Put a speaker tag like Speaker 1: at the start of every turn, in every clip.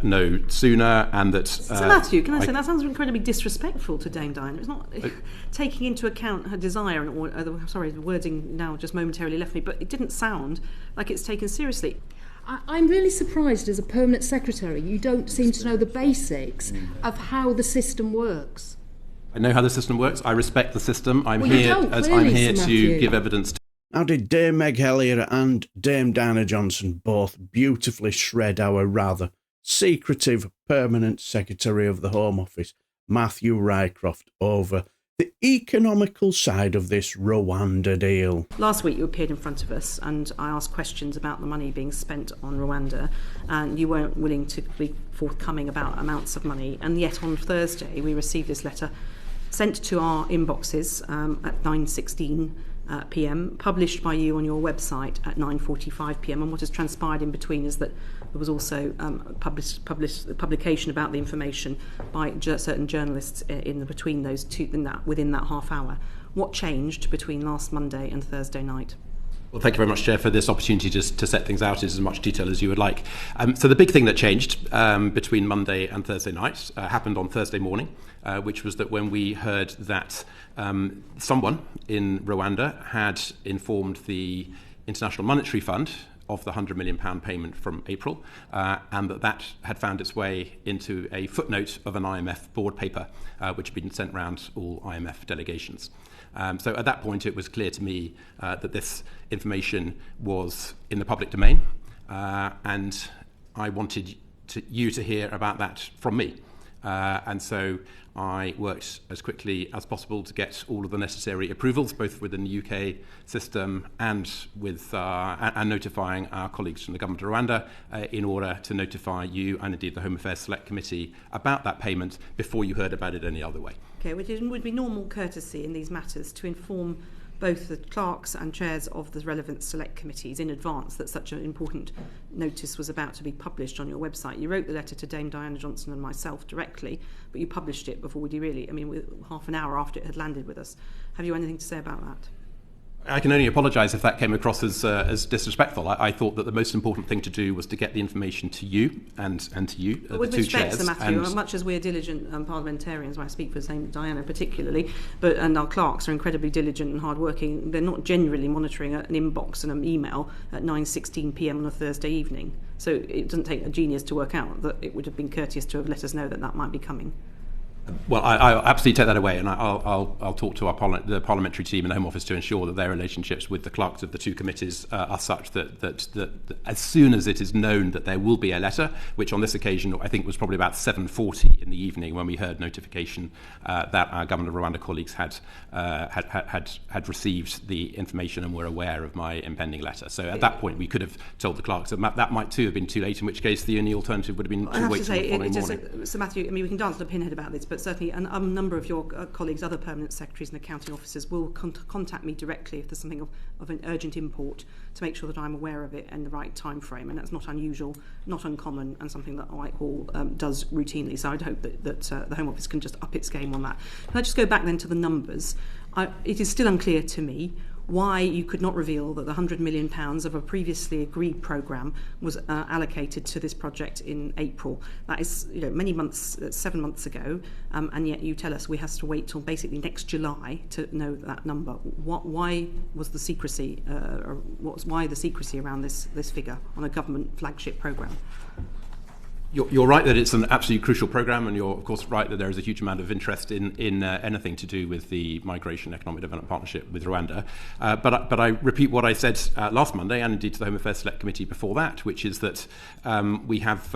Speaker 1: know sooner, and that...
Speaker 2: So Matthew, can I say, that sounds incredibly disrespectful to Dame Diana. It's not taking into account her desire, the wording now just momentarily left me, but it didn't sound like it's taken seriously.
Speaker 3: I'm really surprised as a permanent secretary you don't seem to know the basics of how the system works.
Speaker 1: I know how the system works. I respect the system. I'm
Speaker 3: Well,
Speaker 1: here
Speaker 3: Sir
Speaker 1: to
Speaker 3: Matthew.
Speaker 1: give evidence to...
Speaker 4: How did Dame Meg Hillier and Dame Diana Johnson both beautifully shred our rather secretive permanent Secretary of the Home Office, Matthew Rycroft, over the economical side of this Rwanda deal?
Speaker 2: Last week you appeared in front of us and I asked questions about the money being spent on Rwanda, and you weren't willing to be forthcoming about amounts of money, and yet on Thursday we received this letter sent to our inboxes at 9:16 p.m, published by you on your website at 9:45 p.m, and what has transpired in between is that there was also publication about the information by certain journalists between those two, within that half hour. What changed between last Monday and Thursday night?
Speaker 1: Well, thank you very much, Chair, for this opportunity to set things out in as much detail as you would like. So the big thing that changed between Monday and Thursday night happened on Thursday morning, which was that when we heard that someone in Rwanda had informed the International Monetary Fund of the £100 million payment from April, and that had found its way into a footnote of an IMF board paper, which had been sent round all IMF delegations. So at that point, it was clear to me that this information was in the public domain, and I wanted you to hear about that from me. And so I worked as quickly as possible to get all of the necessary approvals, both within the UK system and with and notifying our colleagues from the Government of Rwanda in order to notify you and indeed the Home Affairs Select Committee about that payment before you heard about it any other way.
Speaker 2: Okay, which would be normal courtesy in these matters to inform both the clerks and chairs of the relevant select committees in advance that such an important notice was about to be published on your website. You wrote the letter to Dame Diana Johnson and myself directly, but you published it before half an hour after it had landed with us. Have you anything to say about that?
Speaker 1: I can only apologise if that came across as disrespectful. I thought that the most important thing to do was to get the information to you and to you, the
Speaker 2: with
Speaker 1: two
Speaker 2: respect,
Speaker 1: chairs.
Speaker 2: Sir Matthew, much as we're diligent parliamentarians, I speak for the same Diana particularly, and our clerks are incredibly diligent and hard-working, they're not generally monitoring an inbox and an email at 9:16 p.m. on a Thursday evening. So it doesn't take a genius to work out that it would have been courteous to have let us know that that might be coming.
Speaker 1: Well, I'll absolutely take that away, and I'll talk to the parliamentary team in the Home Office to ensure that their relationships with the clerks of the two committees are such that as soon as it is known that there will be a letter, which on this occasion I think was probably about 7:40 in the evening when we heard notification that our Government of Rwanda colleagues had received the information and were aware of my impending letter. So at that point we could have told the clerks that might too have been too late, in which case the only alternative would have been to wait until the following morning.
Speaker 2: Sir Matthew, we can dance on the pinhead about this, but certainly a number of your colleagues, other permanent secretaries and accounting officers, will contact me directly if there's something of an urgent import to make sure that I'm aware of it in the right time frame, and that's not unusual, not uncommon, and something that Whitehall does routinely. So I'd hope that the Home Office can just up its game on that. Can I just go back then to the numbers? It is still unclear to me why you could not reveal that the £100 million of a previously agreed programme was allocated to this project in April. That is, many months, 7 months ago, and yet you tell us we have to wait till basically next July to know that number. Why was the secrecy? Why the secrecy around this figure on a government flagship programme?
Speaker 1: You're right that it's an absolutely crucial programme, and you're of course right that there is a huge amount of interest in anything to do with the Migration Economic Development Partnership with Rwanda. But I repeat what I said last Monday, and indeed to the Home Affairs Select Committee before that, which is that we have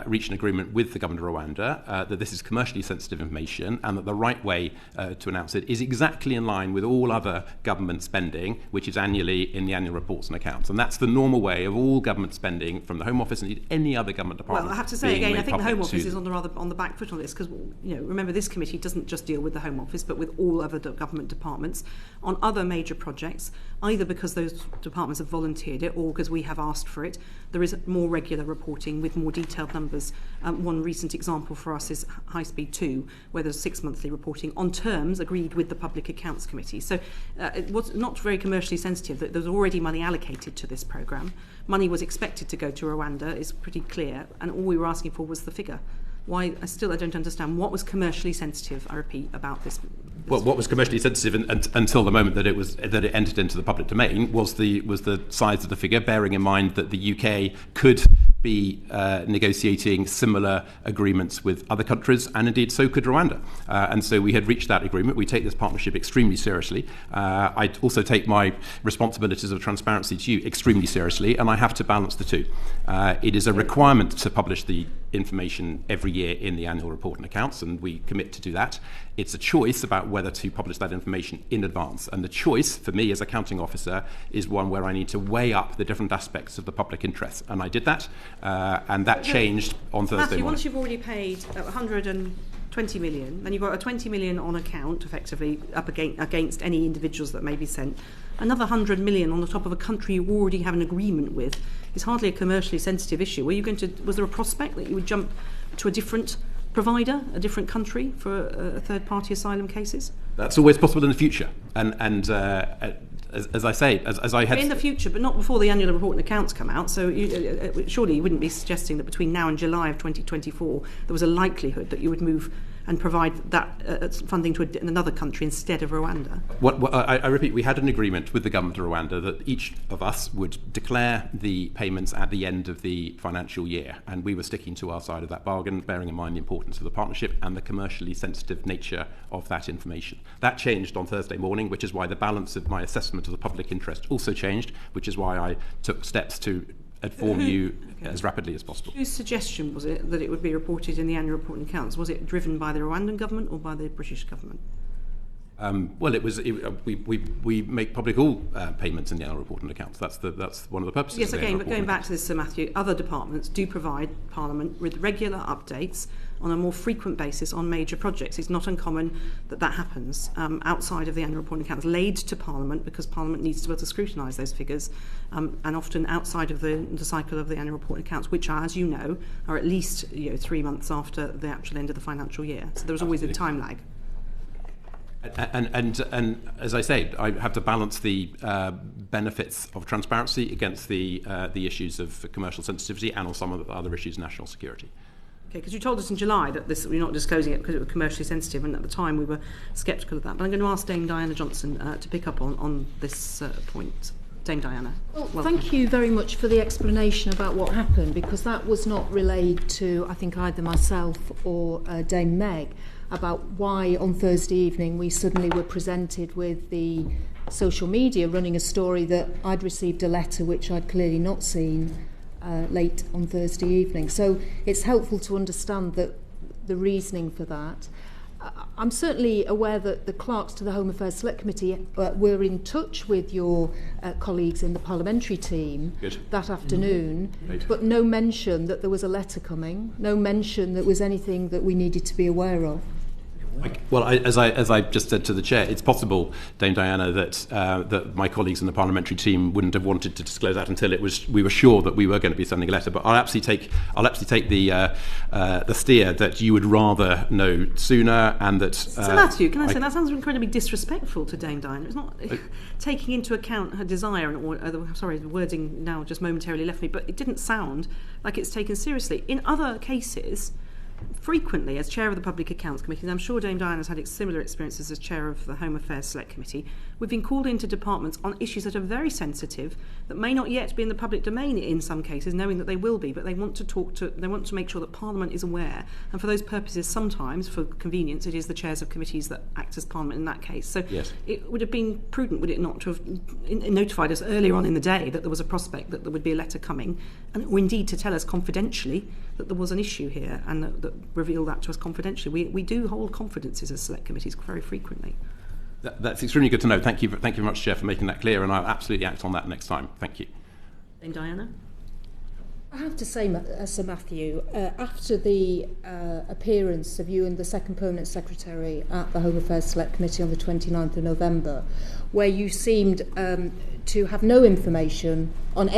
Speaker 1: reached an agreement with the Government of Rwanda that this is commercially sensitive information, and that the right way to announce it is exactly in line with all other government spending, which is annually in the annual reports and accounts. And that's the normal way of all government spending from the Home Office and any other government department.
Speaker 2: Well, I have to say again, I think the Home Office is on the back foot on this, because remember, this committee doesn't just deal with the Home Office but with all other government departments on other major projects, either because those departments have volunteered it or because we have asked for it. There is more regular reporting with more detailed numbers. One recent example for us is High Speed 2, where there's 6 monthly reporting on terms agreed with the Public Accounts Committee. So it was not very commercially sensitive. That there was already money allocated to this programme. Money was expected to go to Rwanda, is pretty clear, and all we were asking for was the figure. Why? I don't understand. What was commercially sensitive, I repeat, about this?
Speaker 1: Well, what was commercially sensitive until the moment that it entered into the public domain was the size of the figure, bearing in mind that the UK could be negotiating similar agreements with other countries, and indeed so could Rwanda. And so we had reached that agreement. We take this partnership extremely seriously. I also take my responsibilities of transparency to you extremely seriously, and I have to balance the two. It is a requirement to publish the information every year in the annual report and accounts, and we commit to do that. It's a choice about whether to publish that information in advance, and the choice for me as accounting officer is one where I need to weigh up the different aspects of the public interest, and I did that, and that changed on Thursday
Speaker 2: Matthew,
Speaker 1: morning.
Speaker 2: once you've already paid 120 million, then you've got a 20 million on account effectively up against any individuals that may be sent. Another 100 million on the top of a country you already have an agreement with is hardly a commercially sensitive issue. Was there a prospect that you would jump to a different provider, a different country for third-party asylum cases?
Speaker 1: That's always possible in the future, and as I say, as I had
Speaker 2: in the future, but not before the annual report and accounts come out. So surely you wouldn't be suggesting that between now and July of 2024 there was a likelihood that you would move and provide that funding to another country instead of Rwanda?
Speaker 1: I repeat, we had an agreement with the government of Rwanda that each of us would declare the payments at the end of the financial year, and we were sticking to our side of that bargain, bearing in mind the importance of the partnership and the commercially sensitive nature of that information. That changed on Thursday morning, which is why the balance of my assessment of the public interest also changed, which is why I took steps to inform you as rapidly as possible.
Speaker 2: Whose suggestion was it that it would be reported in the annual report and accounts? Was it driven by the Rwandan government or by the British government?
Speaker 1: Well, we make public all payments in the annual report and accounts. That's one of the purposes.
Speaker 2: Yes,
Speaker 1: of the
Speaker 2: again,
Speaker 1: annual
Speaker 2: but
Speaker 1: report
Speaker 2: going
Speaker 1: and
Speaker 2: back to this, Sir Matthew, other departments do provide Parliament with regular updates on a more frequent basis on major projects. It's not uncommon that happens outside of the annual report and accounts, laid to Parliament because Parliament needs to be able to scrutinise those figures, and often outside of the cycle of the annual report and accounts, which are, as you know, are at least 3 months after the actual end of the financial year. So there's always a time lag.
Speaker 1: And as I say, I have to balance the benefits of transparency against the issues of commercial sensitivity and on some of the other issues of national security.
Speaker 2: Okay, because you told us in July that we're not disclosing it because it was commercially sensitive, and at the time we were sceptical of that. But I'm going to ask Dame Diana Johnson to pick up on this point. Dame Diana.
Speaker 3: Well, thank you very much for the explanation about what happened, because that was not relayed to, I think, either myself or Dame Meg, about why on Thursday evening we suddenly were presented with the social media running a story that I'd received a letter which I'd clearly not seen late on Thursday evening. So it's helpful to understand the reasoning for that. I'm certainly aware that the clerks to the Home Affairs Select Committee were in touch with your colleagues in the parliamentary team that afternoon, but no mention that there was a letter coming, no mention that there was anything that we needed to be aware of.
Speaker 1: Well, as I just said to the chair, it's possible, Dame Diana, that my colleagues in the parliamentary team wouldn't have wanted to disclose that until we were sure that we were going to be sending a letter. But I'll absolutely take the steer that you would rather know sooner, and that.
Speaker 2: So Matthew, can I say that sounds incredibly disrespectful to Dame Diana. It's not taking into account her desire, sorry, the wording now just momentarily left me, but it didn't sound like it's taken seriously. In other cases, frequently, as chair of the Public Accounts Committee, and I'm sure Dame Diana has had similar experiences as chair of the Home Affairs Select Committee, we've been called into departments on issues that are very sensitive, that may not yet be in the public domain in some cases, knowing that they will be, but they want to make sure that Parliament is aware. And for those purposes, sometimes, for convenience, it is the chairs of committees that act as Parliament in that case. So yes. It would have been prudent, would it not, to have notified us earlier on in the day that there was a prospect that there would be a letter coming, or indeed to tell us confidentially that there was an issue here, and that reveal that to us confidentially. We do hold confidences as select committees very frequently.
Speaker 1: That's extremely good to know. Thank you very much, Chair, for making that clear, and I'll absolutely act on that next time. Thank you.
Speaker 2: And Diana?
Speaker 3: I have to say, Sir Matthew, after the appearance of you and the second permanent secretary at the Home Affairs Select Committee on the 29th of November, where you seemed to have no information on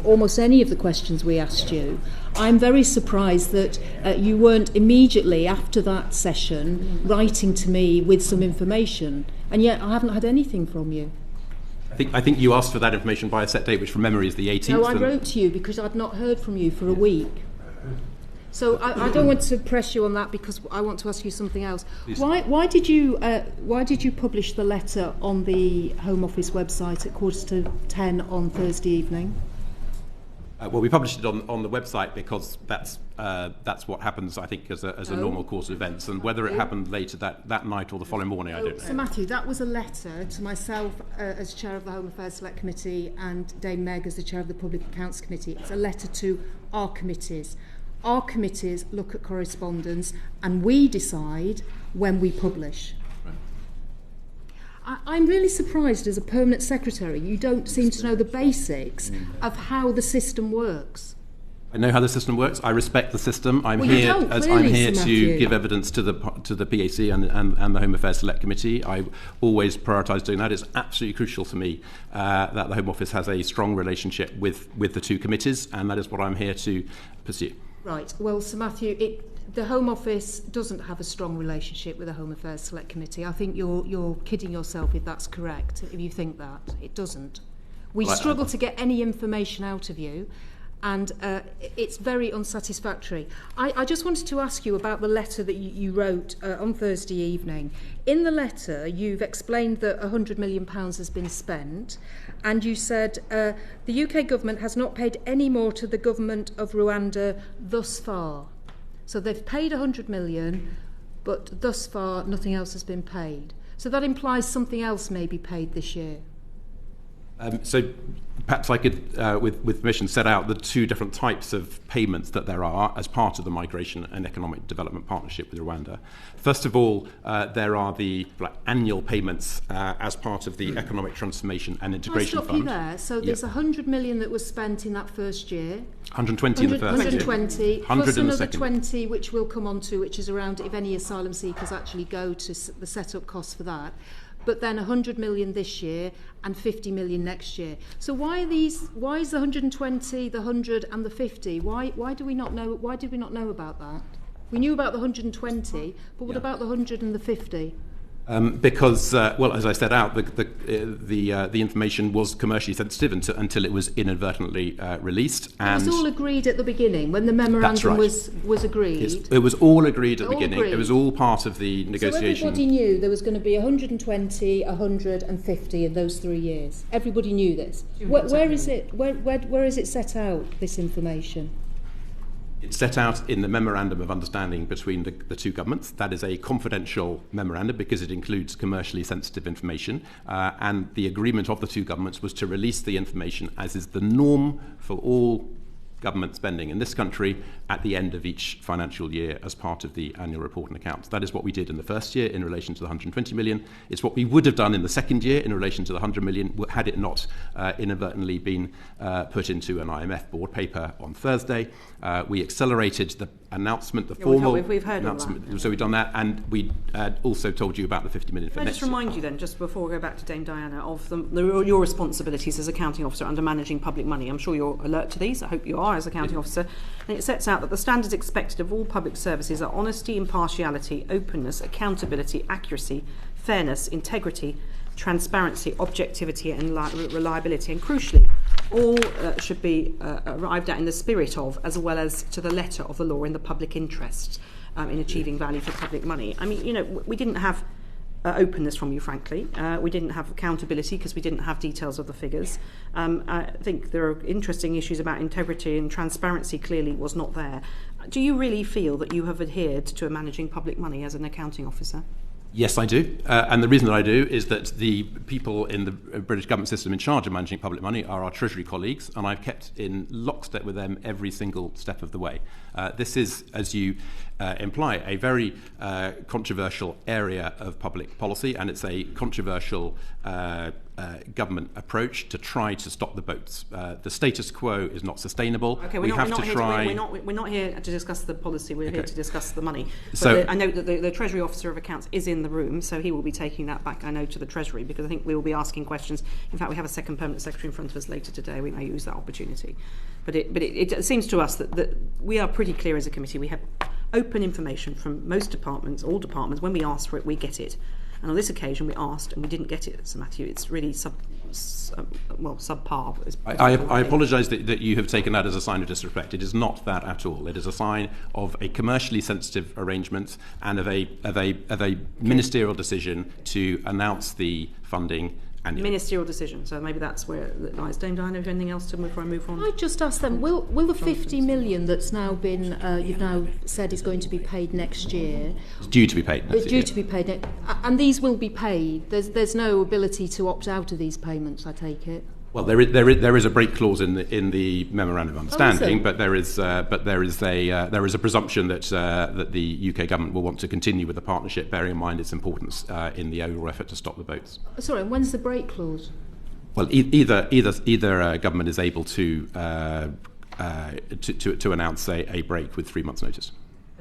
Speaker 3: almost any of the questions we asked you, I'm very surprised that you weren't immediately after that session writing to me with some information, and yet I haven't had anything from you.
Speaker 1: I think you asked for that information by a set date, which from memory is the 18th.
Speaker 3: No, I wrote to you because I'd not heard from you for a week. So I don't want to press you on that because I want to ask you something else.
Speaker 1: Please.
Speaker 3: Why did you publish the letter on the Home Office website at 10:15 on Thursday evening?
Speaker 1: Well, we published it on the website because that's what happens, I think, as a normal course of events. And whether it happened later that night or the following morning, I don't know.
Speaker 3: So, Matthew, that was a letter to myself as Chair of the Home Affairs Select Committee and Dame Meg as the Chair of the Public Accounts Committee. It's a letter to our committees. Our committees look at correspondence and we decide when we publish. I'm really surprised as a permanent secretary you don't seem to know the basics of how the system works.
Speaker 1: I know how the system works. I respect the system. I'm
Speaker 3: Well,
Speaker 1: here
Speaker 3: clearly,
Speaker 1: to give evidence to the PAC and the Home Affairs Select Committee. I always prioritise doing that. It's absolutely crucial to me that the Home Office has a strong relationship with the two committees, and that is what I'm here to pursue.
Speaker 3: Right. Well, Sir Matthew, the Home Office doesn't have a strong relationship with the Home Affairs Select Committee. I think you're kidding yourself if that's correct, if you think that. It doesn't. We struggle to get any information out of you, and it's very unsatisfactory. I just wanted to ask you about the letter that you wrote on Thursday evening. In the letter, you've explained that £100 million has been spent, and you said the UK government has not paid any more to the government of Rwanda thus far. So they've paid 100 million, but thus far nothing else has been paid. So that implies something else may be paid this year.
Speaker 1: So perhaps I could, with permission, set out the two different types of payments that there are as part of the Migration and Economic Development Partnership with Rwanda. First of all, there are the annual payments as part of the Economic Transformation and Integration
Speaker 3: I'll stop
Speaker 1: Fund.
Speaker 3: you there. So there's 100 million that was spent in that first year.
Speaker 1: 120 in the first year.
Speaker 3: 120,
Speaker 1: 100
Speaker 3: plus
Speaker 1: in the
Speaker 3: another
Speaker 1: second.
Speaker 3: 20, which we'll come on to, which is around if any asylum seekers actually go to the set-up costs for that. But then 100 million this year and 50 million next year. So why is the 120, the 100 and the 50? Why did we not know about that? We knew about the 120, but what about the 100 and the 50?
Speaker 1: Because, well, as I set out, the information was commercially sensitive until it was inadvertently released.
Speaker 3: And it was all agreed at the beginning when the memorandum was agreed.
Speaker 1: It was all agreed at the
Speaker 3: All
Speaker 1: beginning.
Speaker 3: agreed.
Speaker 1: It was all part of the negotiation.
Speaker 3: So everybody knew there was going to be 120, 100 and 50 in those 3 years. Everybody knew this. Where is it? Where is it set out, this information?
Speaker 1: It's set out in the Memorandum of Understanding between the two governments. That is a confidential memorandum because it includes commercially sensitive information. And the agreement of the two governments was to release the information, as is the norm for all government spending in this country, at the end of each financial year as part of the annual report and accounts. That is what we did in the first year in relation to the 120 million. It's what we would have done in the second year in relation to the 100 million had it not inadvertently been put into an IMF board paper on Thursday. We accelerated the announcement, the formal
Speaker 2: we've heard
Speaker 1: announcement.
Speaker 2: All that.
Speaker 1: So we've done that, and we also told you about the 50 million for
Speaker 2: Can I
Speaker 1: next
Speaker 2: just remind you then, just before we go back to Dame Diana, of your responsibilities as accounting officer under managing public money. I'm sure you're alert to these. I hope you are as accounting officer. And it sets out that the standards expected of all public services are honesty, impartiality, openness, accountability, accuracy, fairness, integrity, transparency, objectivity and reliability. And crucially, all should be arrived at in the spirit of, as well as to the letter of the law in the public interest in achieving value for public money. I mean, we didn't have openness from you, frankly. We didn't have accountability because we didn't have details of the figures. I think there are interesting issues about integrity, and transparency clearly was not there. Do you really feel that you have adhered to managing public money as an accounting officer?
Speaker 1: Yes, I do. And the reason that I do is that the people in the British government system in charge of managing public money are our Treasury colleagues, and I've kept in lockstep with them every single step of the way. This is, as you imply, a very controversial area of public policy, and it's a controversial government approach to try to stop the boats. The status quo is not sustainable.
Speaker 2: Okay, we're not here to discuss the policy. We're here to discuss the money. But
Speaker 1: So
Speaker 2: I know that the Treasury Officer of Accounts is in the room, so he will be taking that back, I know, to the Treasury, because I think we will be asking questions. In fact, we have a second Permanent Secretary in front of us later today. We may use that opportunity. But it seems to us that we are pretty clear as a committee. We have open information from most departments, all departments. When we ask for it, we get it. And on this occasion, we asked, and we didn't get it, Sir Matthew. It's really subpar.
Speaker 1: I apologise that you have taken that as a sign of disrespect. It is not that at all. It is a sign of a commercially sensitive arrangement and of a ministerial decision to announce the funding annually.
Speaker 2: Ministerial decision. So maybe that's where it lies. Dame Diana, have you anything else to before I move on?
Speaker 3: I just ask them, will the 50 million that's now been, you've now said is going to be paid next year?
Speaker 1: It's due to be paid next year.
Speaker 3: Due to be paid, and these will be paid. There's no ability to opt out of these payments, I take it.
Speaker 1: Well, there is a break clause in the memorandum of understanding, but there is a presumption that the UK government will want to continue with the partnership, bearing in mind its importance in the overall effort to stop the boats.
Speaker 3: Sorry, and when's the break clause?
Speaker 1: Well, either government is able to announce a break with 3 months' notice.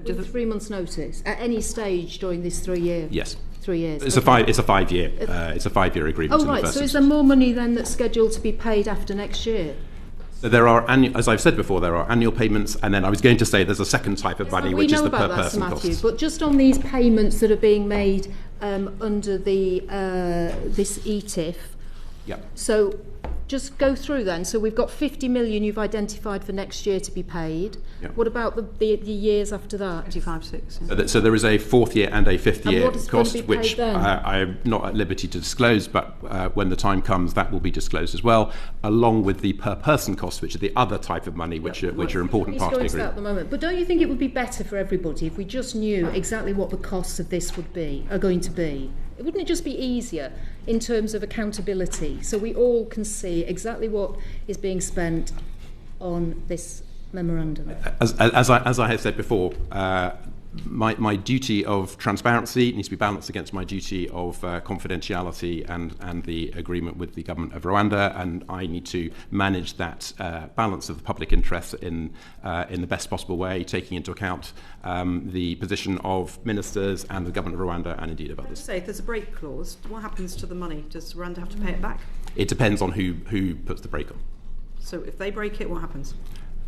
Speaker 3: With 3 months' notice at any stage during this 3 year.
Speaker 1: Yes.
Speaker 3: 3 years.
Speaker 1: It's a 5 year. It's a 5 year agreement.
Speaker 3: Oh right. So is there more money then that's scheduled to be paid after next year?
Speaker 1: So there are, as I've said before, there are annual payments, and then I was going to say there's a second type of money, which is the per person costs.
Speaker 3: But just on these payments that are being made under the this ETIF.
Speaker 1: Yeah.
Speaker 3: So just go through then. So we've got 50 million you've identified for next year to be paid.
Speaker 1: Yeah.
Speaker 3: What about the years after that?
Speaker 2: 25/6.
Speaker 1: Yeah. So there is a fourth year and a fifth year cost, which
Speaker 3: then?
Speaker 1: I'm not at liberty to disclose, but when the time comes, that will be disclosed as well, along with the per person costs, which are the other type of money, which are important part of the agreement.
Speaker 3: At the moment. But don't you think it would be better for everybody if we just knew exactly what the costs of this are going to be? Wouldn't it just be easier in terms of accountability, so we all can see exactly what is being spent on this memorandum?
Speaker 1: As I have said before, my duty of transparency needs to be balanced against my duty of confidentiality and the agreement with the government of Rwanda, and I need to manage that balance of the public interest in the best possible way, taking into account the position of ministers and the government of Rwanda and indeed of others.
Speaker 2: So if there's a break clause, what happens to the money? Does Rwanda have to pay it back?
Speaker 1: It depends on who puts the brake on.
Speaker 2: So if they break it, what happens?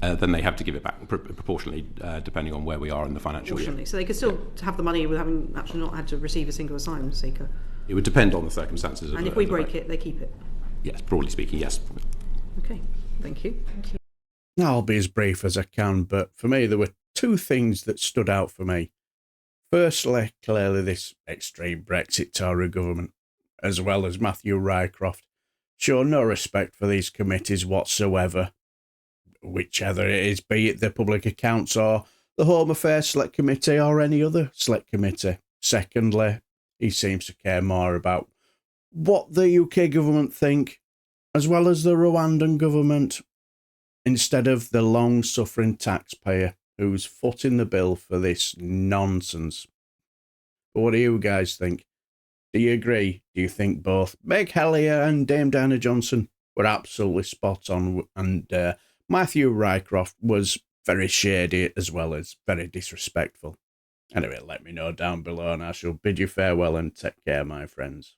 Speaker 1: Then they have to give it back proportionally, depending on where we are in the financial year.
Speaker 2: So they could still have the money with having actually not had to receive a single asylum seeker.
Speaker 1: It would depend on the circumstances.
Speaker 2: And if we break it, they keep it.
Speaker 1: Yes, broadly speaking, yes.
Speaker 2: Okay, thank you.
Speaker 4: I'll be as brief as I can, but for me there were two things that stood out for me. Firstly, clearly this extreme Brexit Tory government, as well as Matthew Rycroft, show no respect for these committees whatsoever, whichever it is, be it the Public Accounts or the Home Affairs Select Committee or any other Select Committee. Secondly, he seems to care more about what the UK government think, as well as the Rwandan government, instead of the long-suffering taxpayer who's footing the bill for this nonsense. But what do you guys think? Do you agree? Do you think both Meg Hillier and Dame Diana Johnson were absolutely spot on, and Matthew Rycroft was very shady as well as very disrespectful? Anyway, let me know down below and I shall bid you farewell and take care, my friends.